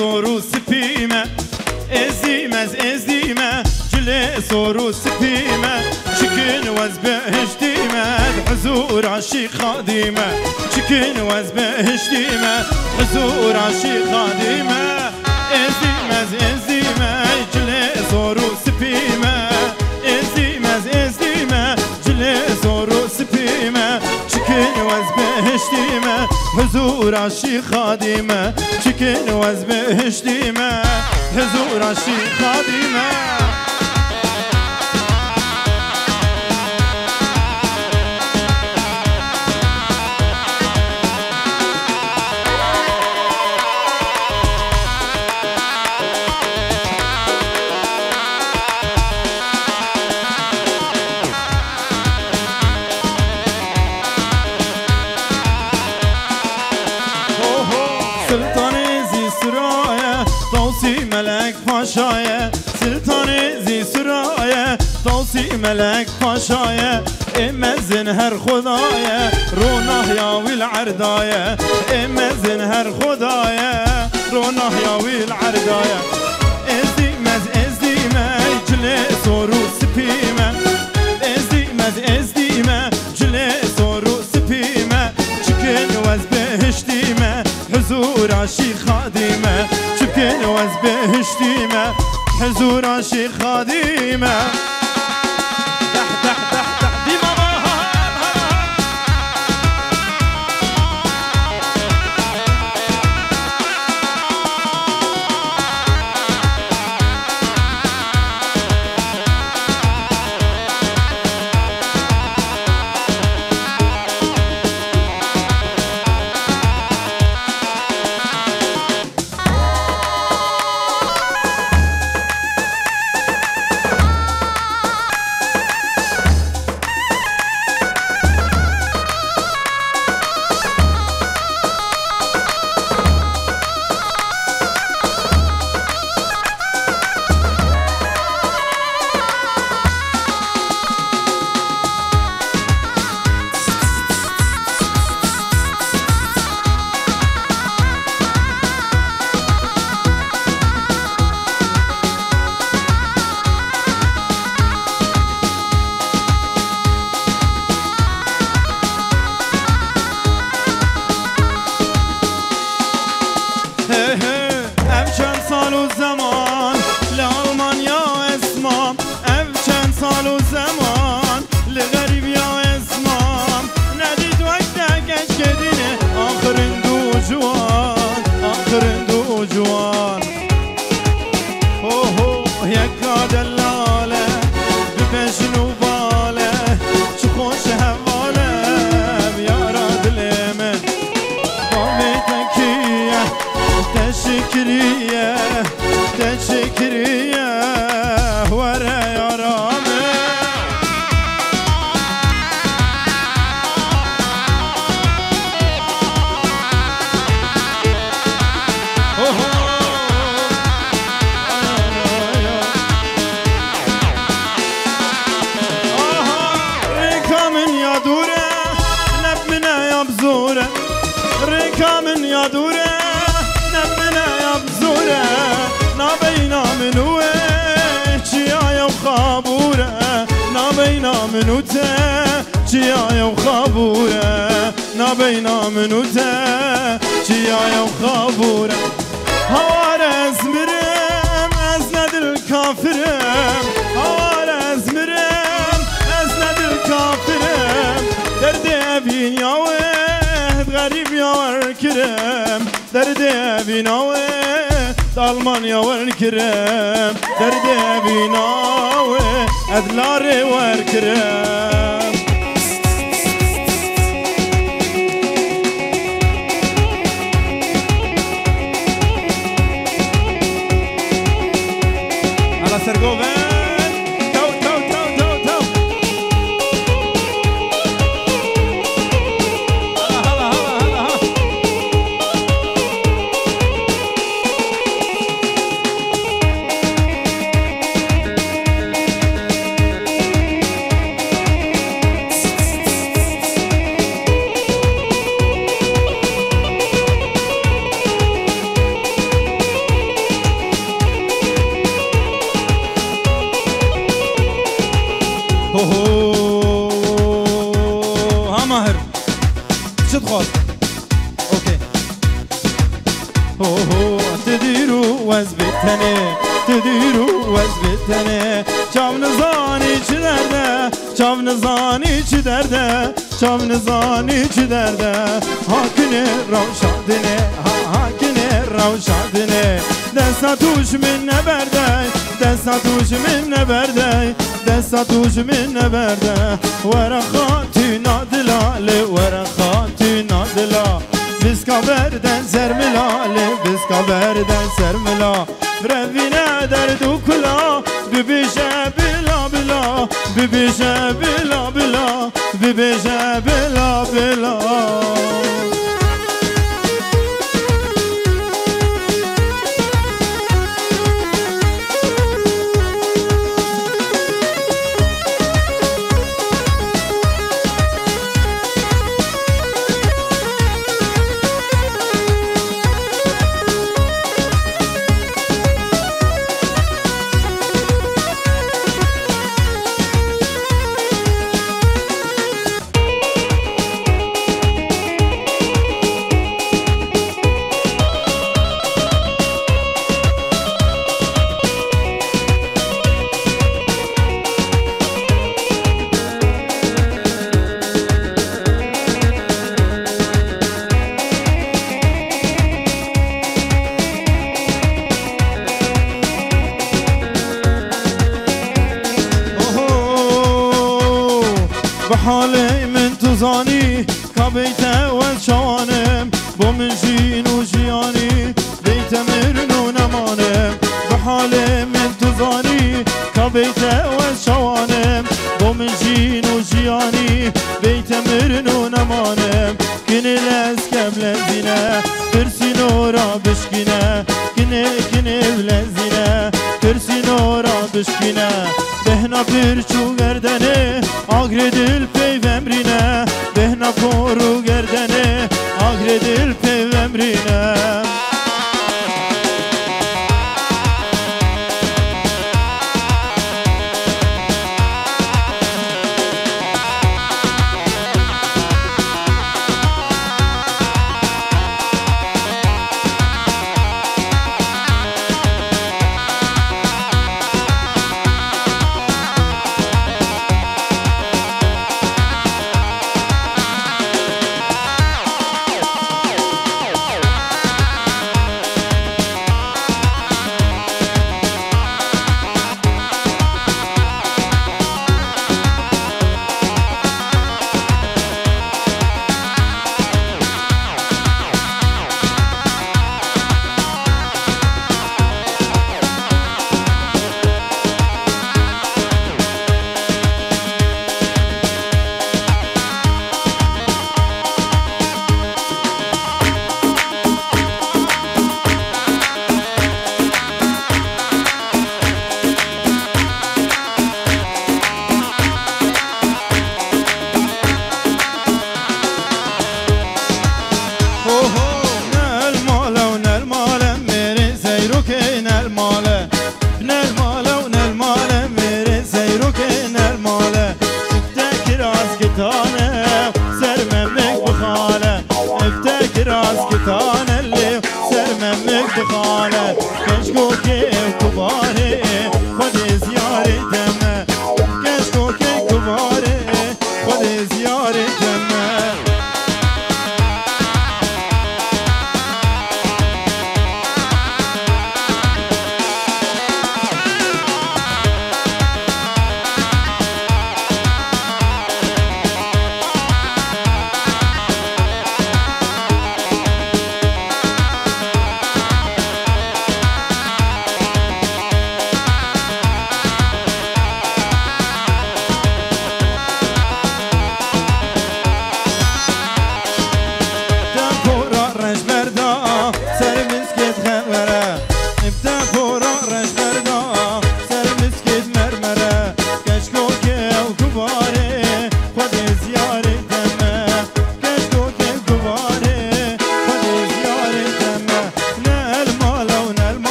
soru spime ezimez ezime cile soru spime çikin vez behiştime huzur aşık khadime çikin vez behiştime huzur aşık khadime ezimez ezime cile soru spime ezimez ezime cile soru spime çikin vez behiştime huzur aşık khadime çikin vez behiştime huzur aşık khadime paşaya Sultan-ı Zisra'ya Tavsi melek paşaya Emezin her khudaya Ronah yavil ardaya Emezin her khudaya Ronah yavil ardaya Ezimez ezime Cile soru spime Ezimez ezime Cile soru spime Çıkın vez behiştime Huzur aşık khadime Çıkın vez behiştime حزور عشق خادمه دح دح دح دح ديما Almanya var kirem derde binawe adlare var kirem ala Sergoven ها ماهر شو تخاف اوكي تديروا وزبتني تديروا وزبتني شاف نزاني چه درده شاف نزاني چه درده شاف نزاني چه درده هاکنه روشادنه هاکنه روشادنه دستا توش من نبرده دستا توش من نبرده دستا توش من نبرده ورخاتی نادلاله ورخاتی نادلا بسکا بردن سرملاله بسکا بردن سرملا روینه در دو کلا ببیشه بلا بلا ببیشه بلا بلا ببیشه بلا بلا بحالي من تزاني كبيته والشوانم بومن جين وجياني بيت مرن ونمانم بحالي من تزاني كبيته والشوانم بومن جين وجياني بيت مرن ونمانم كني لسكب لزينه ترسي نورا بشكينه كني بلزينه ترسي نورا بشكينه بهنا برچو گردنه آگر دل پیومرینه بهنا پرو گردنه آگر دل پیومرینه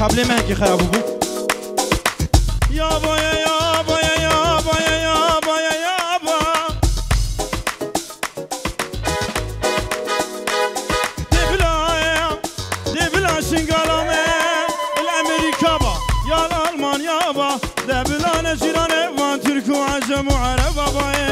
قبل ما كي خرابو بو يابا يا يابا يا يابا يا يابا يا يابا دبلا شنقالامي الامريكا با يا الالمان يابا دبلا نجيران وان ترك وعجم وعرب بابا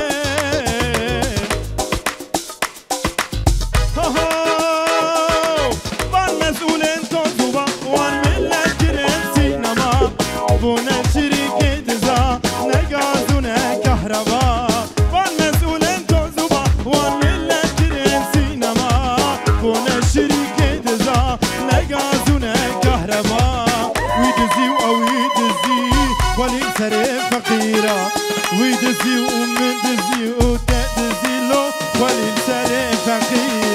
بونه شريكة دزا نغاز ونه كهربا والمسؤولين توزوبا والملة ترين سينما بونه شريكة دزا نغاز ونه كهربا ويدزي ويدزي ولي سري فقيرة ويدزي ومن دزي وتدزي له ولي سري فقيرة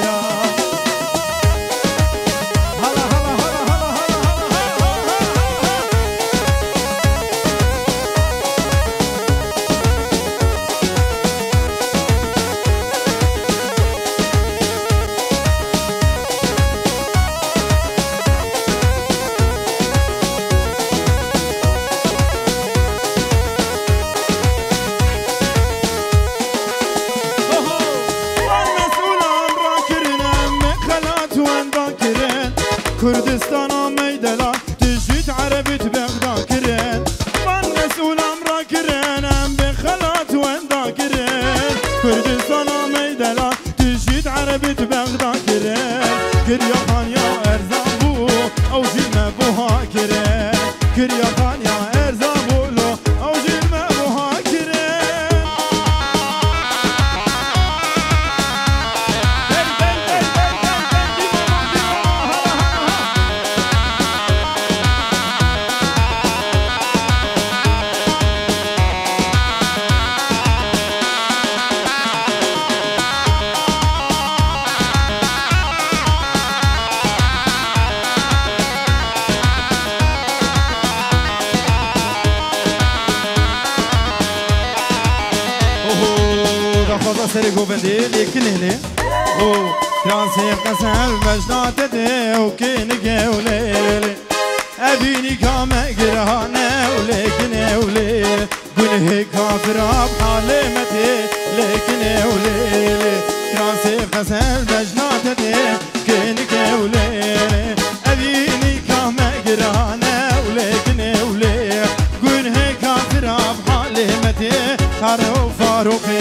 كردستانا ميدلا تجيت عربت بغدا كرين من مسؤول امرا كرين ام بخلات واندا كرين كردستانا ميدلا تجيت عربت بغدا كرين كريا خان يا ارزابو او جيم بوها كرين كريا خان يا ارزابو لو او جيم بوها كرين سری گوبندی لیکن هلی او فرانسی قسم مجنات ده و کی نگولی ابینی کام گرهانه و لیکن اولی گنه کافراب حالمتی لیکن اولی فرانسی قسم مجنات ده کی نگولی ابینی کام گرهانه و لیکن اولی گنه کافراب حالمتی هر فاروقی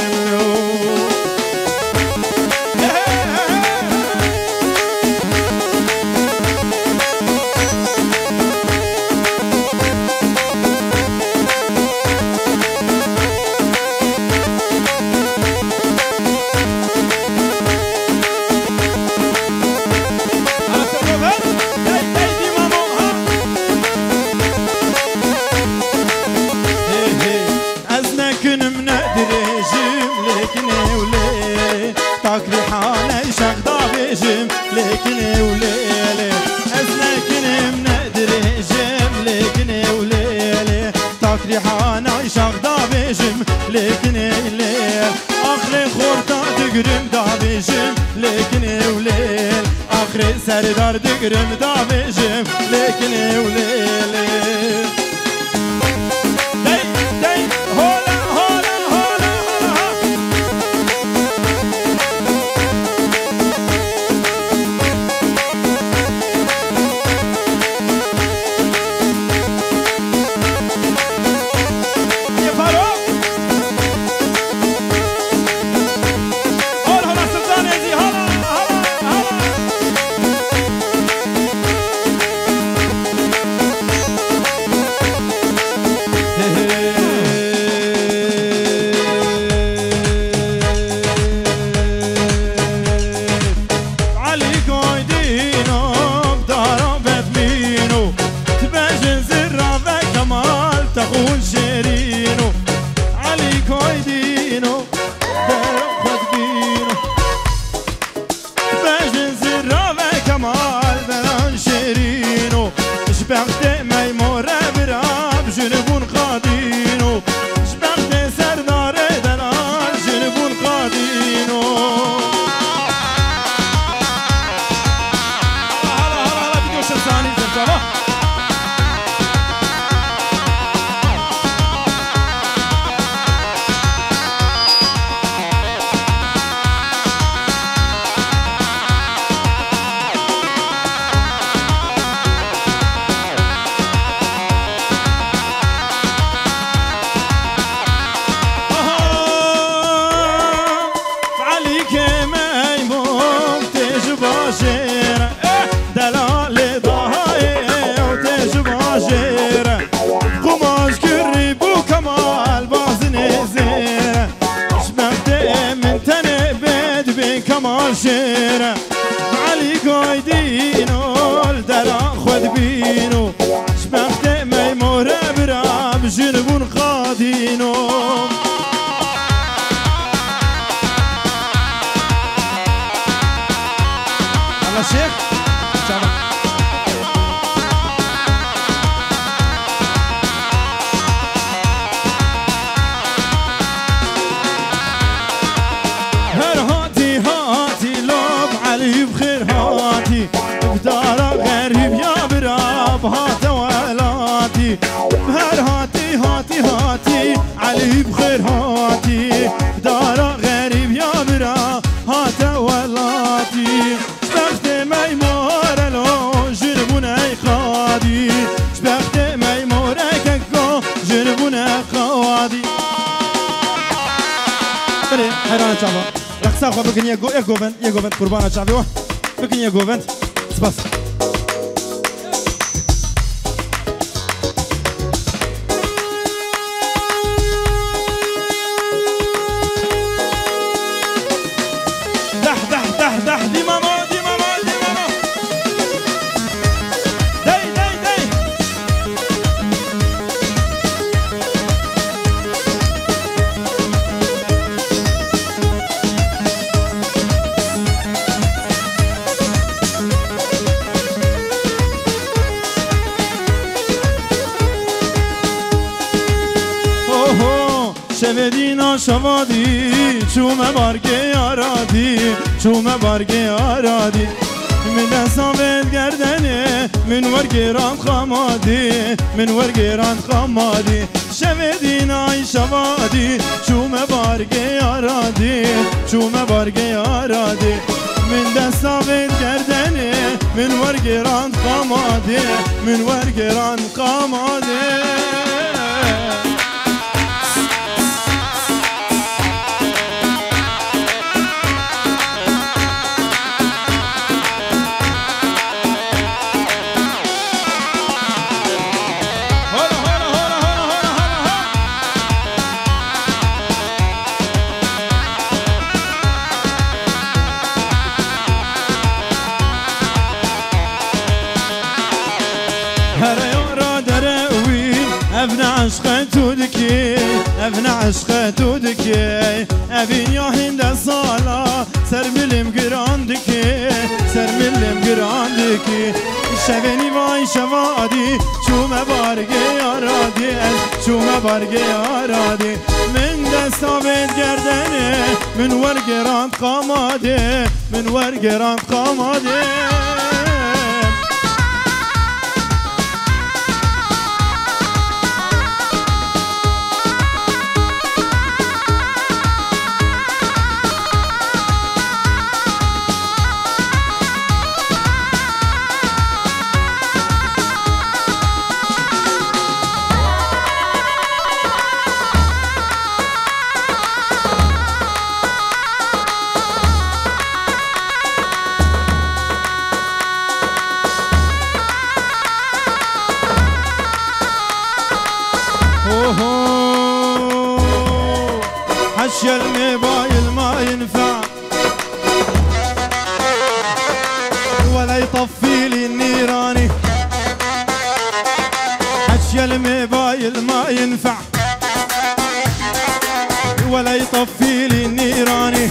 لكن الليل آخر خورتا دقرم دابيجم لكن الليل آخر سردار دقرم دابيجم لكن الليل شيرة علي قايدينو الدرا خود بينو شبخت ميمورة براب جنبون خادينو الله شيخ شعبان بدارا غريب يا براب هات ولاتي بهر هاتي هاتي هاتي علي بخير هاتي بدارا غريب يا براب هات ولاتي شبخت ميمورة لو جنبونا خادي شبخت ميمورة ككو جنبونا خادي بلي حيران شعبا رقصا خو بكن يقوبن قربان شعبي بكن يقوبن بس دح دح دح دح دي ماما دي ماما دي ماما داي داي داي شودینا شوادی چومه بارگه آرادی چومه بارگه آرادی من دستاوید گردنه من ورگیران خامادی من ورگیران خامادی شودینا شوادی چومه بارگه آرادی چومه بارگه آرادی من دستاوید گردنه من ورگیران خامادی من ورگیران خامادی ابن عشق تو دکی ابین یا هند سالا سر ملیم گراندکی سر ملیم گراندکی شوینی وای شوادی چومه بارگه آرادی چومه بارگه آرادی من دستاوید گردنه من ورگراند قاماده من ورگراند قاماده حشي الموبايل ما ينفع ولا يطفي لي النيراني حشي الموبايل ما ينفع ولا يطفي لي النيراني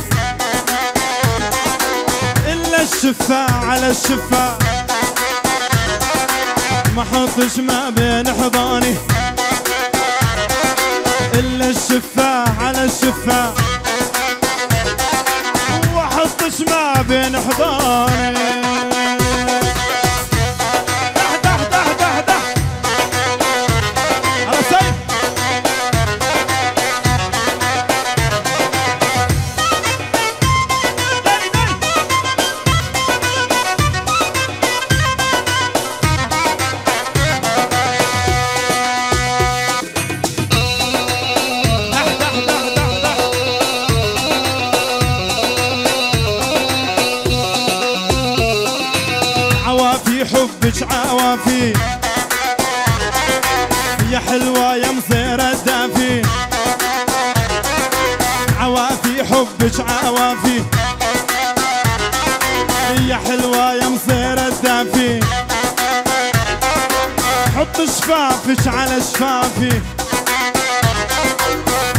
إلا الشفاع على الشفاع ما حطش ما بين حضاني إلا الشفاع على الشفاع وحطش ما بين حضاني دح دح دح دح دح على سيف حبك عوافي يا حلوة يا مصيرة الدافي عوافي حبك عوافي حط شفافك على شفافي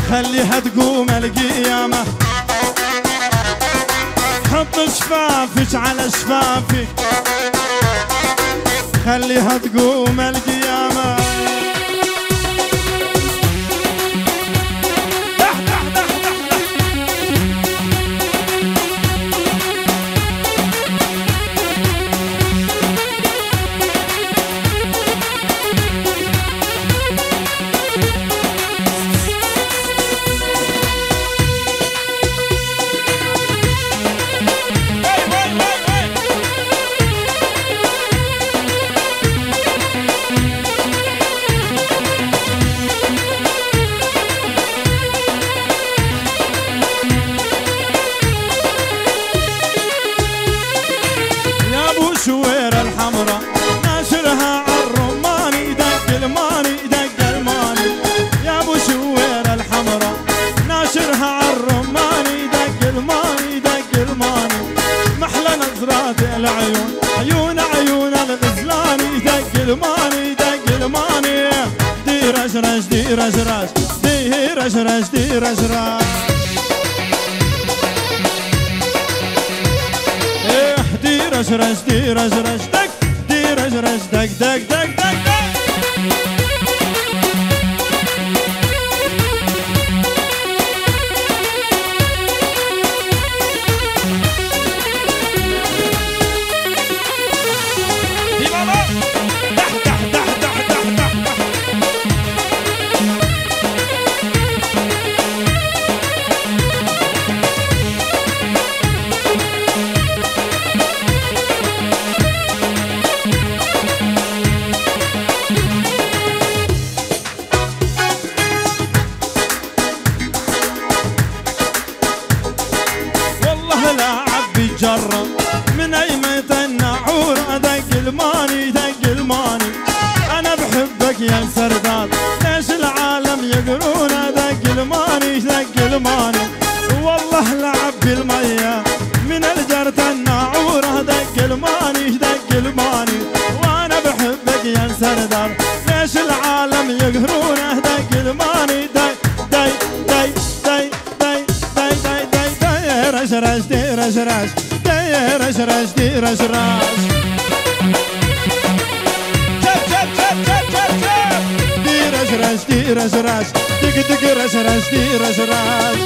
خليها تقوم القيامة حط شفافك على شفافي خليها تقوم القيامة شوير الحمراء ناشرها عالرماني دق الماني دق الماني يا ابو شوير الحمراء ناشرها عالرماني دق الماني دق الماني محلى نظرات العيون عيون عيون الغزلاني دق الماني دق الماني دي رشرش دي رشرش دي رشرش دي رشرش رش رش دي رش رش دك دي رش رش دك دك دك دك دك دي ماما دح دح دح دح دح دح دح جرب من ايمة النعور دق الماني دق الماني انا بحبك يا سرداد ليش العالم يقرون دق الماني دق الماني والله لعب بالمية من الجرة النعور دق الماني دق الماني وانا بحبك يا سرداد ليش العالم يقهرون دق الماني دق دق دق دق دق دق دق دق رش رش دي رش رش رش رش دي رش رش جب جب جب جب جب جب دي رش رش دي رش رش دق دق رش رش دي رش رش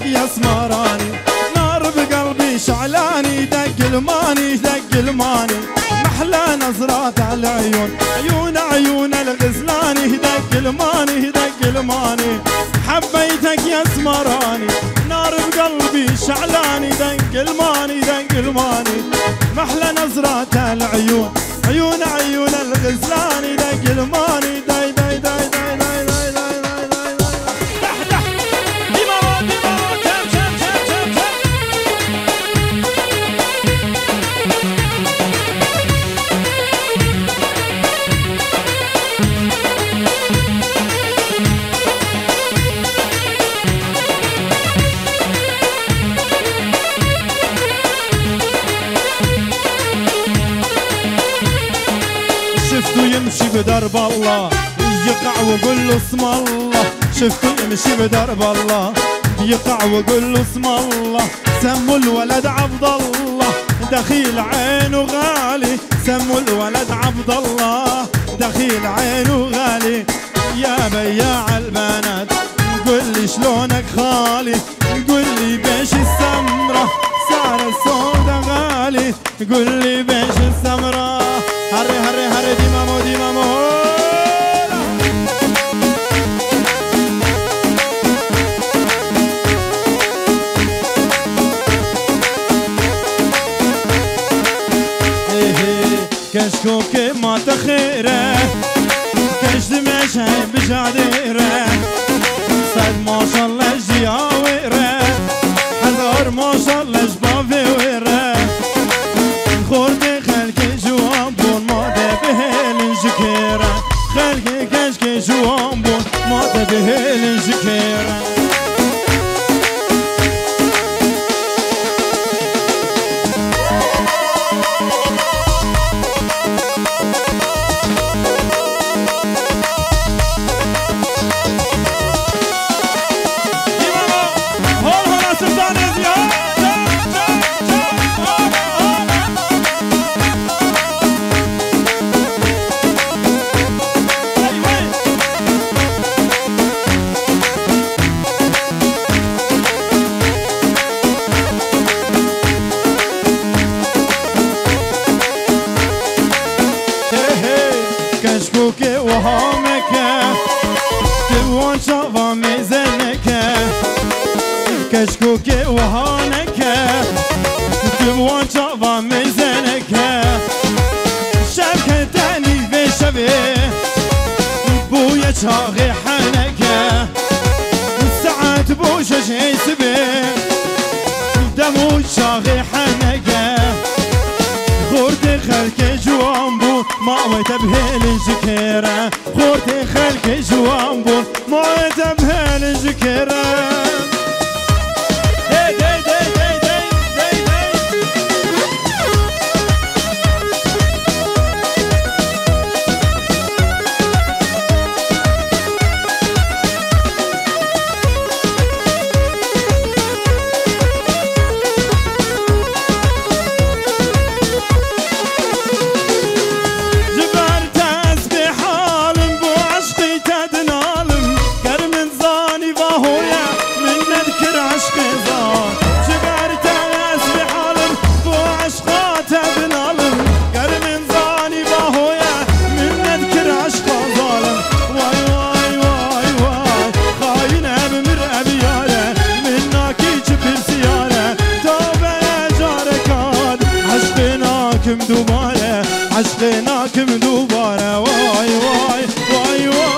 يا سمراني نار بقلبي شعلاني دق الماني دق الماني محلى نظرات العيون عيون عيون الغزلاني دق الماني دق الماني حبيتك يا سمراني نار بقلبي شعلاني دق الماني دق الماني محلى نظرات العيون عيون عيون الغزلاني دق الماني داي داي داي داي داي داي داي داي داي دح دح دي ماما دي ماما شب شب شب شب شب شفته يمشي بدرب الله يقع وقول له اسم الله شفته يمشي بدرب الله يقع وقول له اسم الله سموا الولد عبد الله دخيل عينه غالي سموا الولد عبد الله دخيل عينه غالي يا بياع البنات قول لي شلونك خالي قول لي بيش السمرة سعر السودا غالي قول لي بيش السمرة هري هري هري دي مامو دي مامو كشكو كما تخيره كشت مشهي بجاديره صد ما شاء الله جياويره هزار ما شاء الله جبافي ويره خورد خلق جوان بون ما دبهل جكيره خلق كشك جوان بون ما دبهل جكيره كشكوكي وهامك تبوان شافا ميزنك كشكوكي وهانك تبوان شافا ميزنك شبكة تاني في شبي بويا شاغي حنك ساعات بوشة شي سبي دمو شاغي حنك خورتي خلك جوان بون ما وتبهل جكيرة خورتي خلك جوان بون ما وتبهل جكيرة دوباره عشقنا كم دوباره وای وای وای وای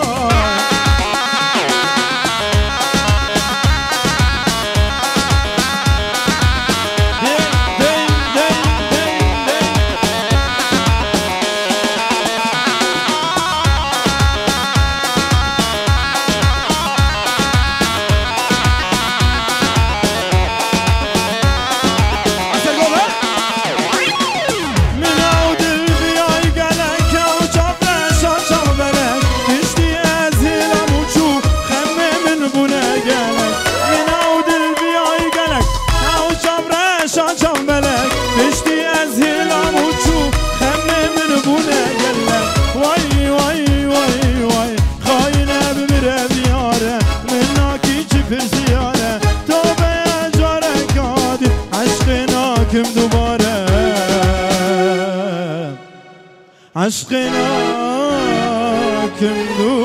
عشقنا كم